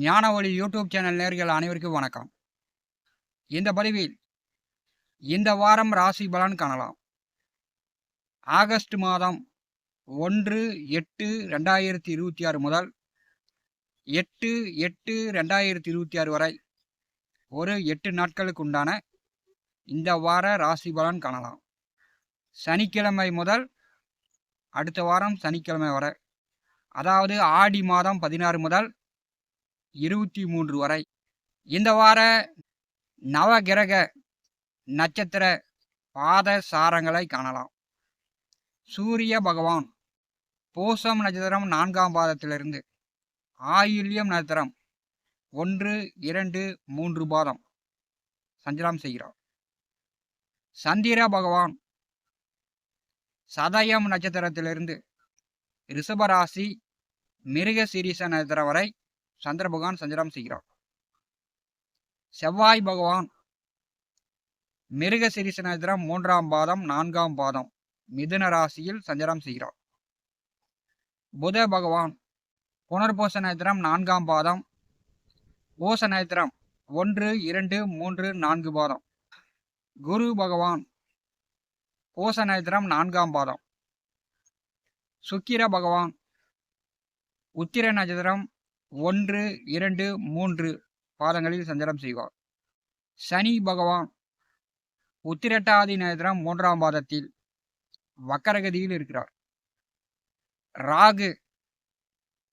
ஞானவழி YouTube channel நேயர்கள் அனைவருக்கும் வணக்கம். இந்த பதிவில் இந்த வாரம் ராசி பலன் காணலாம். ஆகஸ்ட் மாதம் 1/8/2026 முதல் 8/8/2026 வரை ஒரு 8 நாட்களுக்கு உண்டான இந்த வார ராசி பலன் காணலாம். சனிக்கிழமை முதல் அடுத்த வாரம் சனிக்கிழமை வரை, அதாவது ஆடி மாதம் 16 முதல் 23 வரை இந்த வார நவகிரக நட்சத்திர பாத சாரங்களை காணலாம். சூரிய பகவான் பூசம் நட்சத்திரம் 4ஆம் பாதத்திலிருந்து ஆயில்யம் நட்சத்திரம் 1, 2, 3 பாதம் சஞ்சாரம் செய்கிறார். சந்திர பகவான் சதயம் நட்சத்திரத்திலிருந்து ரிஷபராசி மிருக சீரிஷ நட்சத்திரம் வரை சந்திர பகவான் சஞ்சாரம் செய்கிறார். செவ்வாய் பகவான் மிருக சீரிஷ நட்சத்திரம் 3ஆம் பாதம் 4ஆம் பாதம் மிதுன ராசியில் சஞ்சாரம் செய்கிறார். புத பகவான் புனர்பூச நட்சத்திரம் 4ஆம் பாதம் பூச நட்சத்திரம் 1, 2, 3, 4 பாதம். குரு பகவான் பூச நட்சத்திரம் 4ஆம் பாதம். சுக்கிர பகவான் உத்திர நட்சத்திரம் 1, 2, 3 பாதங்களில் சஞ்சாரம் செய்வார். சனி பகவான் உத்திரட்டாதி நட்சத்திரம் 3ஆம் பாதத்தில் வக்கரகதியில் இருக்கிறார். ராகு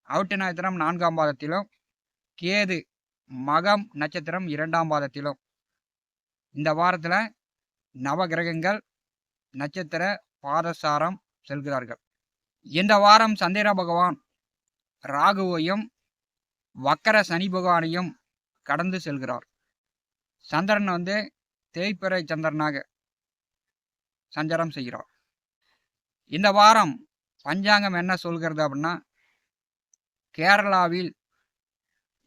அவிட்ட நட்சத்திரம் 4ஆம் பாதத்திலும், கேது மகம் நட்சத்திரம் 2ஆம் பாதத்திலும் இந்த வாரத்தில் நவகிரகங்கள் நட்சத்திர பாதசாரம் செல்கிறார்கள். இந்த வாரம் சந்திர பகவான் ராகுவையும் வக்கர சனி பகவானையும் கடந்து செல்கிறார். சந்திரன் தேய்பிறை சந்திரனாக சஞ்சாரம் செய்கிறார். இந்த வாரம் பஞ்சாங்கம் என்ன சொல்கிறது அப்படின்னா, கேரளாவில்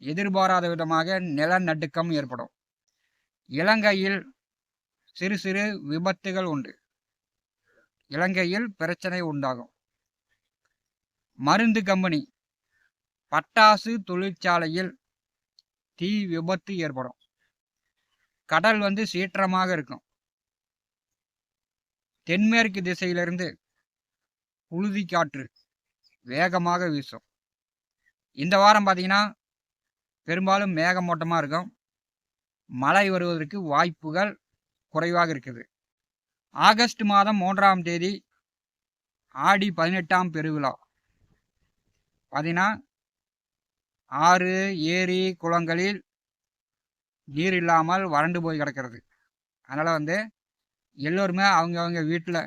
எதிர்பாராத விதமாக நிலநடுக்கம் ஏற்படும். இலங்கையில் சிறு சிறு விபத்துகள் உண்டு. இலங்கையில் பிரச்சனை உண்டாகும். மருந்து கம்பெனி பட்டாசு தொழிற்சாலையில் தீ விபத்து ஏற்படும். கடல் சீற்றமாக இருக்கும். தென்மேற்கு திசையிலிருந்து புழுதி காற்று வேகமாக வீசும். இந்த வாரம் பார்த்தீங்கன்னா பெரும்பாலும் மேகமூட்டமாக இருக்கும். மழை வருவதற்கு வாய்ப்புகள் குறைவாக இருக்குது. ஆகஸ்ட் மாதம் 3ஆம் தேதி ஆடி 18ஆம் பெருவிழா பார்த்தீங்கன்னா ஆறு ஏரி குளங்களில் நீர் இல்லாமல் வறண்டு போய் கிடக்கிறது. அதனால் எல்லோருமே அவங்க வீட்டில்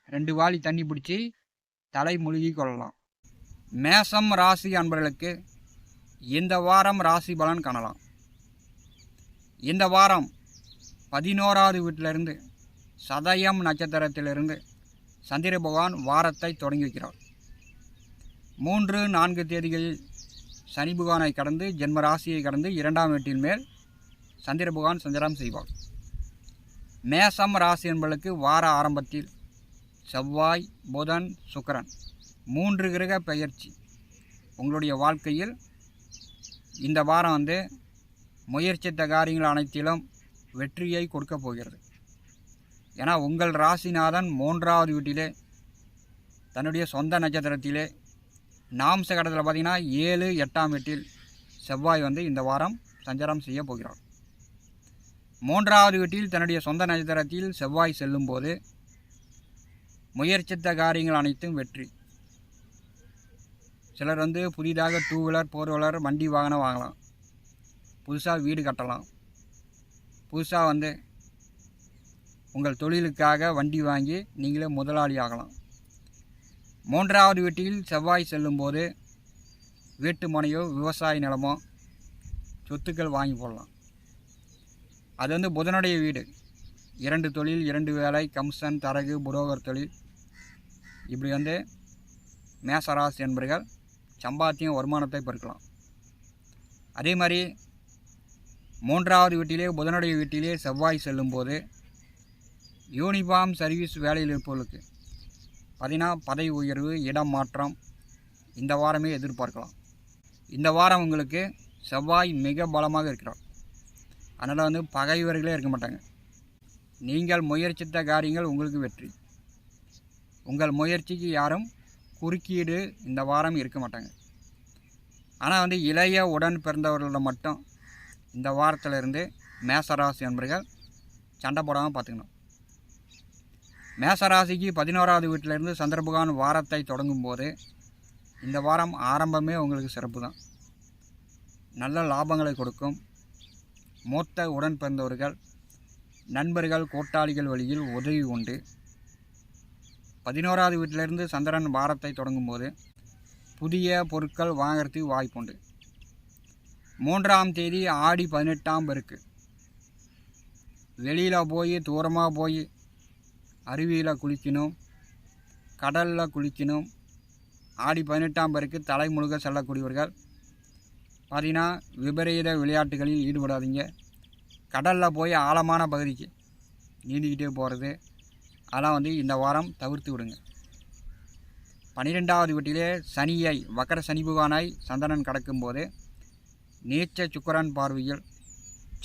2 வாளி தண்ணி பிடிச்சி தலை முழுகி கொள்ளலாம். மேசம் ராசி அன்பர்களுக்கு இந்த வாரம் ராசி பலன் காணலாம். இந்த வாரம் 11ஆவது வீட்டிலிருந்து சதயம் நட்சத்திரத்திலிருந்து சந்திர பகவான் வாரத்தை தொடங்கி வைக்கிறார். 3, 4 தேதிகளில் சனி பகவானை கடந்து ஜென்ம ராசியை கடந்து 2ஆம் வீட்டின் மேல் சந்திர பகவான் சஞ்சாரம் செய்வார். மேசம் ராசி என்பதற்கு வார ஆரம்பத்தில் செவ்வாய், புதன், சுக்கிரன் 3 கிரக பெயர்ச்சி உங்களுடைய வாழ்க்கையில் இந்த வாரம் முயற்சித்த காரியங்கள் அனைத்திலும் வெற்றியை கொடுக்க போகிறது. ஏன்னா உங்கள் ராசிநாதன் 3ஆவது வீட்டிலே தன்னுடைய சொந்த நட்சத்திரத்திலே நாம்ச கடத்தில் பார்த்தீங்கன்னா 7, 8ஆம் வீட்டில் செவ்வாய் இந்த வாரம் சஞ்சாரம் செய்ய போகிறார். 3ஆவது வீட்டில் தன்னுடைய சொந்த நட்சத்திரத்தில் செவ்வாய் செல்லும்போது முயற்சித்த காரியங்கள் அனைத்தும் வெற்றி. சிலர் புதிதாக 2 வீலர் 4 வீலர் வண்டி வாகனம் வாங்கலாம். புதுசாக வீடு கட்டலாம். புதுசாக உங்கள் தொழிலுக்காக வண்டி வாங்கி நீங்களே முதலாளி ஆகலாம். 3ஆவது வீட்டில் செவ்வாய் செல்லும்போது வீட்டு மனையோ விவசாய நிலமோ சொத்துக்கள் வாங்கி போடலாம். அது புதனுடைய வீடு. 2 தொழில் 2 வேலை, கமிஷன், தரகு, புரோகர் தொழில், இப்படி மேசராசி என்பர்கள் சம்பாத்தியம் வருமானத்தை பெருக்கலாம். அதே மாதிரி 3ஆவது வீட்டிலே புதனுடைய வீட்டிலே செவ்வாய் செல்லும்போது யூனிஃபார்ம் சர்வீஸ் வேலையில் இருப்பவர்களுக்கு பார்த்தீங்கன்னா பதவி உயர்வு, இடம் மாற்றம் இந்த வாரமே எதிர்பார்க்கலாம். இந்த வாரம் உங்களுக்கு செவ்வாய் மிக பலமாக இருக்கிறார். அதனால் வந்து பகைவர்களே இருக்க மாட்டாங்க. நீங்கள் முயற்சித்த காரியங்கள் உங்களுக்கு வெற்றி. உங்கள் முயற்சிக்கு யாரும் குறுக்கீடு இந்த வாரம் இருக்க மாட்டாங்க. ஆனால் வந்து இளைய உடன் பிறந்தவர்களிடம் மட்டும் இந்த வாரத்திலிருந்து மேசராசி என்பர்கள் சண்டை போடாமல் பார்த்துக்கணும். மேசராசிக்கு 11வது வீட்டிலிருந்து சந்திர பகவான் வாரத்தை தொடங்கும் போது இந்த வாரம் ஆரம்பமே உங்களுக்கு சிறப்பு தான். நல்ல லாபங்களை கொடுக்கும். மூத்த உடன் பிறந்தவர்கள், நண்பர்கள், கூட்டாளிகள் வழியில் உதவி உண்டு. 11வது வீட்டிலிருந்து சந்திரன் வாரத்தை தொடங்கும் போது புதிய பொருட்கள் வாங்கிறதுக்கு வாய்ப்புண்டு. 3ஆம் தேதி ஆடி 18ஆம் பெருக்கு வெளியில் போய் தூரமாக போய் அருவியில் குளிக்கணும், கடலில் குளிக்கணும். ஆடி 18ஆம் பெருக்கு தலை முழுக செல்லக்கூடியவர்கள் பார்த்தீங்கன்னா விபரீத விளையாட்டுகளில் ஈடுபடாதீங்க. கடலில் போய் ஆழமான பகுதிக்கு நீந்திக்கிட்டே போகிறது அதெல்லாம் வந்து இந்த வாரம் தவிர்த்து விடுங்க. 12வது வீட்டிலே சனியை வக்கர சனி பகவானை சந்திரன் கடக்கும்போது நீச்ச சுக்கிரன் பார்வையில்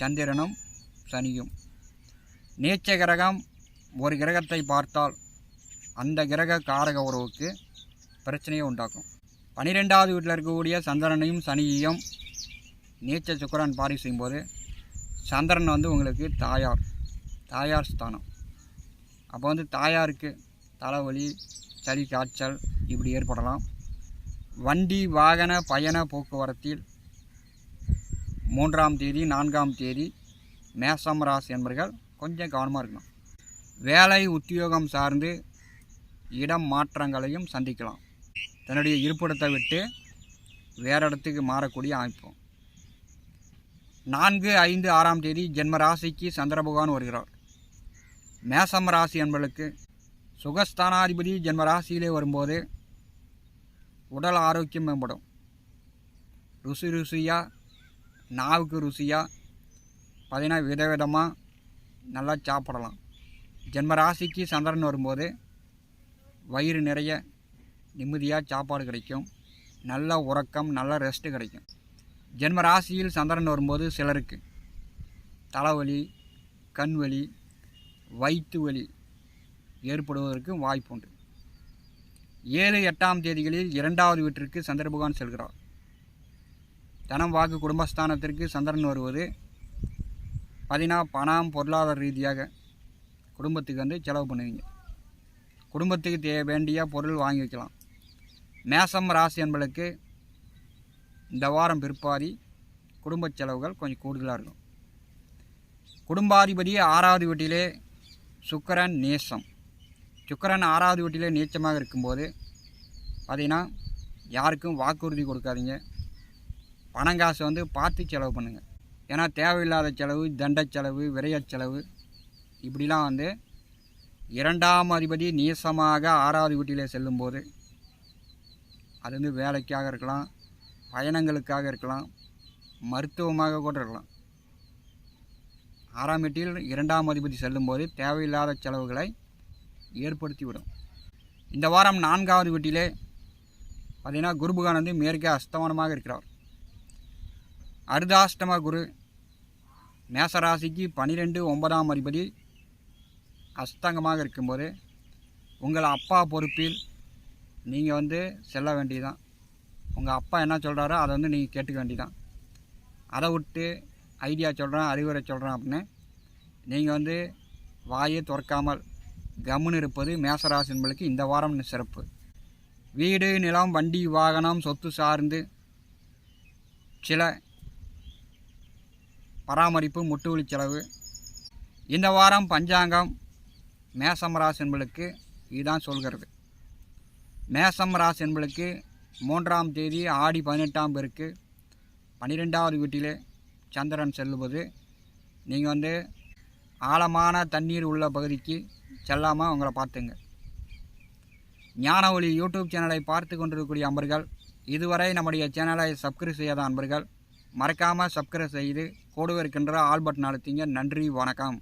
சந்திரனும் சனியும். நீச்ச கிரகம் ஒரு கிரகத்தை பார்த்தால் அந்த கிரக காரக உறவுக்கு பிரச்சனையை உண்டாக்கும். 12வது வீட்டில் இருக்கக்கூடிய சந்திரனையும் சனியையும் நீச்ச சுக்கிரன் பார்வை செய்யும்போது சந்திரன் வந்து உங்களுக்கு தாயார் ஸ்தானம். அப்போ வந்து தாயாருக்கு தலைவலி, சளி, காய்ச்சல் இப்படி ஏற்படலாம். வண்டி வாகன பயண போக்குவரத்தில் 3ஆம் தேதி 4ஆம் தேதி மேசம் ராசி என்பர்கள் கொஞ்சம் கவனமாக இருக்கணும். வேலை உத்தியோகம் சார்ந்து இடம் மாற்றங்களையும் சந்திக்கலாம். தன்னுடைய இருப்பிடத்தை விட்டு வேறு இடத்துக்கு மாறக்கூடிய அமைப்பு. 4, 5, 6ஆம் தேதி ஜென்ம ராசிக்கு சந்திர பகவான் வருகிறார். மேசம் ராசி என்பவர்களுக்கு சுகஸ்தானாதிபதி ஜென்ம ராசியிலே வரும்போது உடல் ஆரோக்கியம் மேம்படும். ருசியாக நாவுக்கு ருசியாக பார்த்தீங்கன்னா விதவிதமாக நல்லா சாப்பிடலாம். ஜென்ம ராசிக்கு சந்திரன் வரும்போது வயிறு நிறைய நிம்மதியாக சாப்பாடு கிடைக்கும். நல்ல உறக்கம், நல்ல ரெஸ்ட்டு கிடைக்கும். ஜென்ம ராசியில் சந்திரன் வரும்போது சிலருக்கு தலைவலி, கண்வலி, வயிற்று வலி ஏற்படுவதற்கு வாய்ப்பு உண்டு. 7, 8ஆம் தேதிகளில் 2வது வீட்டிற்கு சந்திர பகவான் செல்கிறார். தனம், வாக்கு, குடும்பஸ்தானத்திற்கு சந்திரன் வருவது பார்த்தீங்கன்னா பணம், பொருளாதார ரீதியாக குடும்பத்துக்கு வந்து செலவு பண்ணுவீங்க. குடும்பத்துக்கு வேண்டிய பொருள் வாங்கி வைக்கலாம். மேசம் ராசி என்பளுக்கு இந்த வாரம் பிற்பாதி குடும்ப செலவுகள் கொஞ்சம் கூடுதலாக இருக்கும். குடும்பாதிபதி 6வது வீட்டிலே சுக்கிரன் நேசம். சுக்கிரன் 6வது வீட்டிலே நீச்சமாக இருக்கும்போது பார்த்திங்கன்னா யாருக்கும் வாக்குறுதி கொடுக்காதீங்க. பணங்காசை வந்து பார்த்து செலவு பண்ணுங்கள். ஏன்னா தேவையில்லாத செலவு, தண்ட செலவு, விரைய செலவு இப்படிலாம் வந்து 2ஆம் அதிபதி நீசமாக 6வது வீட்டிலே செல்லும்போது அது வந்து வேலைக்காக இருக்கலாம், பயணங்களுக்காக இருக்கலாம், மருத்துவமாக கூட இருக்கலாம். 6ஆம் வீட்டில் 2ஆம் அதிபதி செல்லும்போது தேவையில்லாத செலவுகளை ஏற்படுத்திவிடும். இந்த வாரம் 4வது வீட்டிலே பார்த்திங்கன்னா குரு பகவான் வந்து மேற்கே அஸ்தமனமாக இருக்கிறார். அர்த்தாஷ்டம குரு மேசராசிக்கு 12, 9ஆம் அதிபதி அஸ்தங்கமாக இருக்கும்போது உங்கள் அப்பா பொறுப்பில் நீங்கள் வந்து செல்ல வேண்டியதுதான். உங்கள் அப்பா என்ன சொல்கிறாரோ அதை வந்து நீங்கள் கேட்டுக்க வேண்டியதான். அதை விட்டு ஐடியா சொல்கிறேன், அறிவுரை சொல்கிறேன் அப்படின்னு நீங்கள் வந்து வாயை திறக்காமல் கம்முன்னு இருப்பது மேசராசி என்பதற்கு இந்த வாரம் சிறப்பு. வீடு, நிலம், வண்டி, வாகனம், சொத்து சார்ந்து சில பராமரிப்பு, முட்டுவலி செலவு. இந்த வாரம் பஞ்சாங்கம் மேசம் ராசி என்பதற்கு இதுதான் சொல்கிறது. மேசம் ராசி என்பதற்கு 3ஆம் தேதி ஆடி 18ஆம் பெருக்கு 12வது வீட்டிலே சந்திரன் செல்லுவது நீங்கள் வந்து ஆழமான தண்ணீர் உள்ள பகுதிக்கு செல்லாமல் உங்களை பார்த்துங்க. ஞான ஒளி யூடியூப் சேனலை பார்த்து கொண்டிருக்கக்கூடிய அன்பர்கள், இதுவரை நம்முடைய சேனலை சப்ஸ்கிரைப் செய்யாத அன்பர்கள் மறக்காமல் சப்ஸ்கிரைப் செய்து கூடவே இருக்கின்ற ஆல் பட்டன் அழுத்திங்க. நன்றி, வணக்கம்.